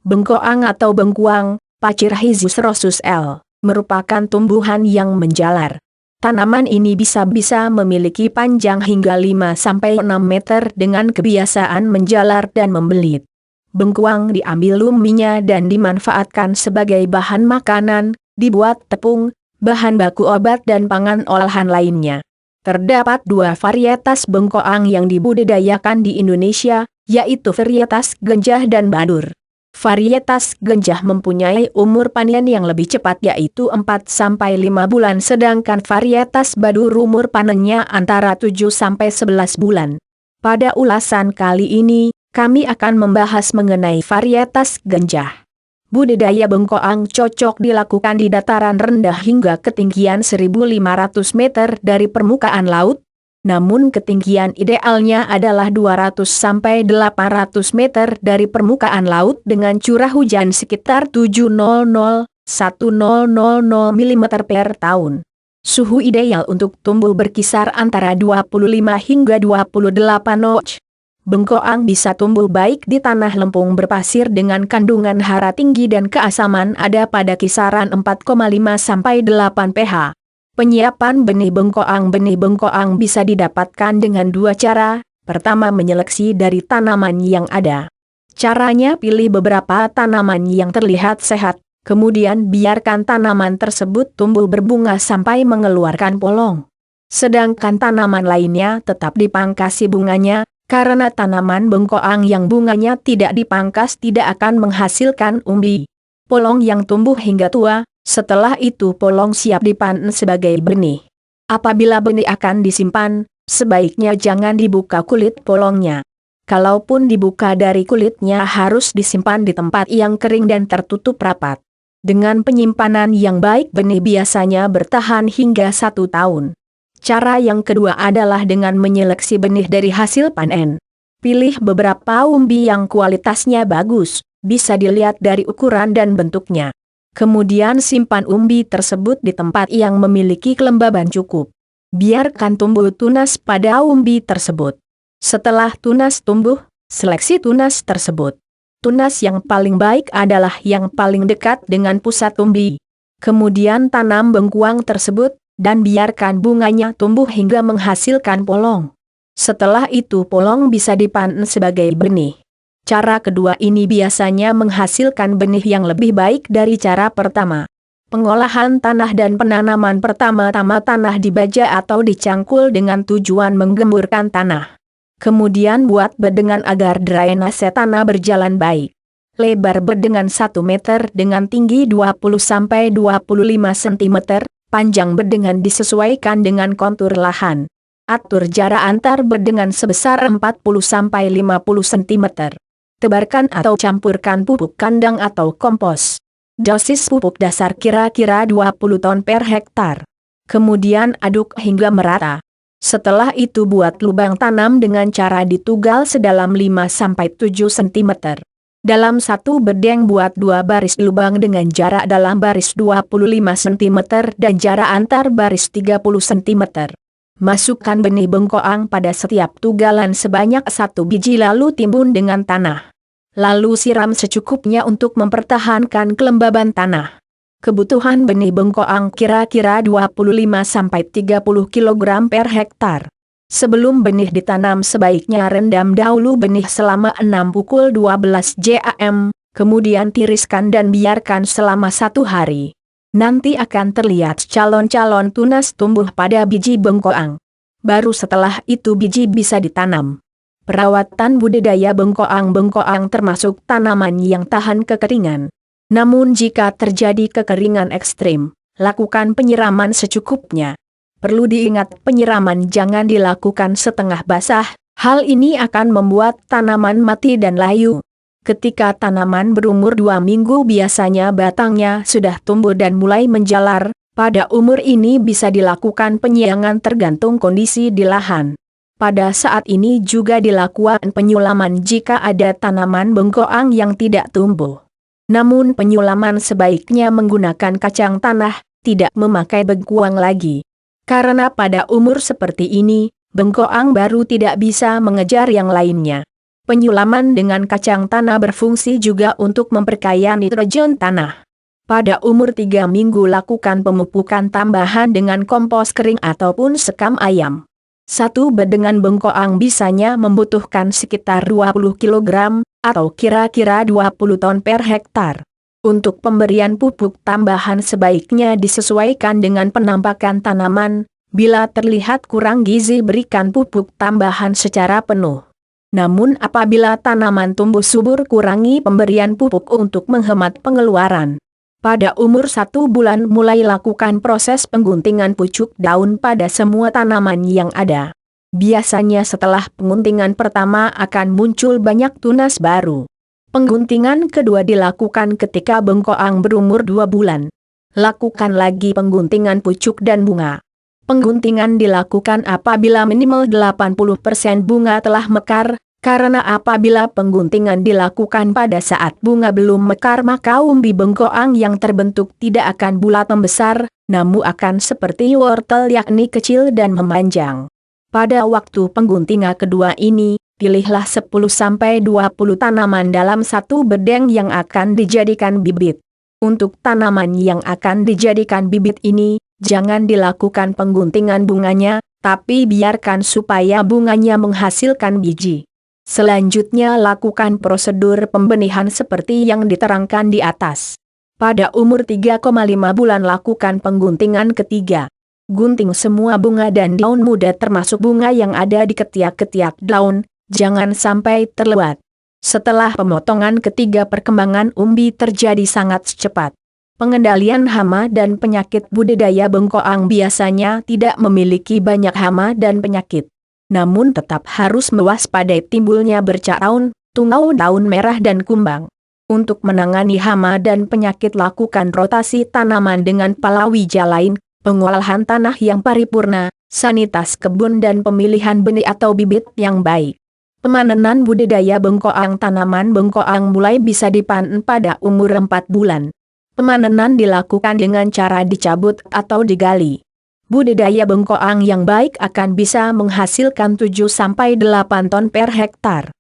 Bengkoang atau bengkuang, Pachyrhizis rosus L, merupakan tumbuhan yang menjalar. Tanaman ini bisa memiliki panjang hingga 5-6 meter dengan kebiasaan menjalar dan membelit. Bengkuang diambil umbinya dan dimanfaatkan sebagai bahan makanan, dibuat tepung, bahan baku obat dan pangan olahan lainnya. Terdapat 2 varietas bengkoang yang dibudidayakan di Indonesia, yaitu varietas genjah dan badur. Varietas genjah mempunyai umur panen yang lebih cepat yaitu 4-5 bulan sedangkan varietas badur umur panennya antara 7-11 bulan. Pada ulasan kali ini, kami akan membahas mengenai varietas genjah. Budidaya bengkoang cocok dilakukan di dataran rendah hingga ketinggian 1.500 meter dari permukaan laut. Namun ketinggian idealnya adalah 200-800 meter dari permukaan laut dengan curah hujan sekitar 700-1000 mm per tahun. Suhu ideal untuk tumbuh berkisar antara 25 hingga 28 Oc. Bengkoang bisa tumbuh baik di tanah lempung berpasir dengan kandungan hara tinggi dan keasaman ada pada kisaran 4,5-8 pH. Penyiapan benih bengkoang bisa didapatkan dengan 2 cara. Pertama, menyeleksi dari tanaman yang ada. Caranya, pilih beberapa tanaman yang terlihat sehat, kemudian biarkan tanaman tersebut tumbuh berbunga sampai mengeluarkan polong. Sedangkan tanaman lainnya tetap dipangkasi bunganya, karena tanaman bengkoang yang bunganya tidak dipangkas tidak akan menghasilkan umbi. Polong yang tumbuh hingga tua. Setelah itu polong siap dipanen sebagai benih. Apabila benih akan disimpan, sebaiknya jangan dibuka kulit polongnya. Kalaupun dibuka dari kulitnya harus disimpan di tempat yang kering dan tertutup rapat. Dengan penyimpanan yang baik benih biasanya bertahan hingga 1 tahun. Cara yang kedua adalah dengan menyeleksi benih dari hasil panen. Pilih beberapa umbi yang kualitasnya bagus, bisa dilihat dari ukuran dan bentuknya. Kemudian simpan umbi tersebut di tempat yang memiliki kelembaban cukup. Biarkan tumbuh tunas pada umbi tersebut. Setelah tunas tumbuh, seleksi tunas tersebut. Tunas yang paling baik adalah yang paling dekat dengan pusat umbi. Kemudian tanam bengkuang tersebut, dan biarkan bunganya tumbuh hingga menghasilkan polong. Setelah itu polong bisa dipanen sebagai benih. Cara kedua ini biasanya menghasilkan benih yang lebih baik dari cara pertama. Pengolahan tanah dan penanaman pertama-tama tanah dibaja atau dicangkul dengan tujuan menggemburkan tanah. Kemudian buat bedengan agar drainase tanah berjalan baik. Lebar bedengan 1 meter dengan tinggi 20-25 cm, panjang bedengan disesuaikan dengan kontur lahan. Atur jarak antar bedengan sebesar 40-50 cm. Tebarkan atau campurkan pupuk kandang atau kompos. Dosis pupuk dasar kira-kira 20 ton per hektar. Kemudian aduk hingga merata. Setelah itu buat lubang tanam dengan cara ditugal sedalam 5-7 cm. Dalam satu bedeng buat 2 baris lubang dengan jarak dalam baris 25 cm dan jarak antar baris 30 cm. Masukkan benih bengkoang pada setiap tugalan sebanyak 1 biji lalu timbun dengan tanah. Lalu siram secukupnya untuk mempertahankan kelembaban tanah. Kebutuhan benih bengkoang kira-kira 25-30 kg per hektar. Sebelum benih ditanam sebaiknya rendam dahulu benih selama 6x12 jam, kemudian tiriskan dan biarkan selama 1 hari. Nanti akan terlihat calon-calon tunas tumbuh pada biji bengkoang. Baru setelah itu biji bisa ditanam. Perawatan budidaya bengkoang termasuk tanaman yang tahan kekeringan. Namun jika terjadi kekeringan ekstrim, lakukan penyiraman secukupnya. Perlu diingat penyiraman jangan dilakukan setengah basah, hal ini akan membuat tanaman mati dan layu. Ketika tanaman berumur 2 minggu biasanya batangnya sudah tumbuh dan mulai menjalar, pada umur ini bisa dilakukan penyiangan tergantung kondisi di lahan. Pada saat ini juga dilakukan penyulaman jika ada tanaman bengkoang yang tidak tumbuh. Namun penyulaman sebaiknya menggunakan kacang tanah, tidak memakai bengkuang lagi. Karena pada umur seperti ini, bengkoang baru tidak bisa mengejar yang lainnya. Penyulaman dengan kacang tanah berfungsi juga untuk memperkaya nitrogen tanah. Pada umur 3 minggu lakukan pemupukan tambahan dengan kompos kering ataupun sekam ayam. Satu bedengan bengkoang bisanya membutuhkan sekitar 20 kg, atau kira-kira 20 ton per hektar. Untuk pemberian pupuk tambahan sebaiknya disesuaikan dengan penampakan tanaman, bila terlihat kurang gizi berikan pupuk tambahan secara penuh. Namun apabila tanaman tumbuh subur kurangi pemberian pupuk untuk menghemat pengeluaran. Pada umur 1 bulan mulai lakukan proses pengguntingan pucuk daun pada semua tanaman yang ada. Biasanya setelah pengguntingan pertama akan muncul banyak tunas baru. Pengguntingan kedua dilakukan ketika bengkoang berumur 2 bulan. Lakukan lagi pengguntingan pucuk dan bunga. Pengguntingan dilakukan apabila minimal 80% bunga telah mekar, karena apabila pengguntingan dilakukan pada saat bunga belum mekar maka umbi bengkoang yang terbentuk tidak akan bulat membesar, namun akan seperti wortel yakni kecil dan memanjang. Pada waktu pengguntingan kedua ini, pilihlah 10-20 tanaman dalam satu bedeng yang akan dijadikan bibit. Untuk tanaman yang akan dijadikan bibit ini, jangan dilakukan pengguntingan bunganya, tapi biarkan supaya bunganya menghasilkan biji. Selanjutnya lakukan prosedur pembenihan seperti yang diterangkan di atas. Pada umur 3,5 bulan lakukan pengguntingan ketiga. Gunting semua bunga dan daun muda termasuk bunga yang ada di ketiak-ketiak daun, jangan sampai terlewat. Setelah pemotongan ketiga perkembangan umbi terjadi sangat cepat. Pengendalian hama dan penyakit budidaya bengkoang biasanya tidak memiliki banyak hama dan penyakit. Namun tetap harus mewaspadai timbulnya bercak daun, tungau daun merah dan kumbang. Untuk menangani hama dan penyakit lakukan rotasi tanaman dengan palawija lain, pengolahan tanah yang paripurna, sanitas kebun dan pemilihan benih atau bibit yang baik. Pemanenan budidaya bengkoang. Tanaman bengkoang mulai bisa dipanen pada umur 4 bulan. Pemanenan dilakukan dengan cara dicabut atau digali. Budidaya bengkoang yang baik akan bisa menghasilkan 7-8 ton per hektar.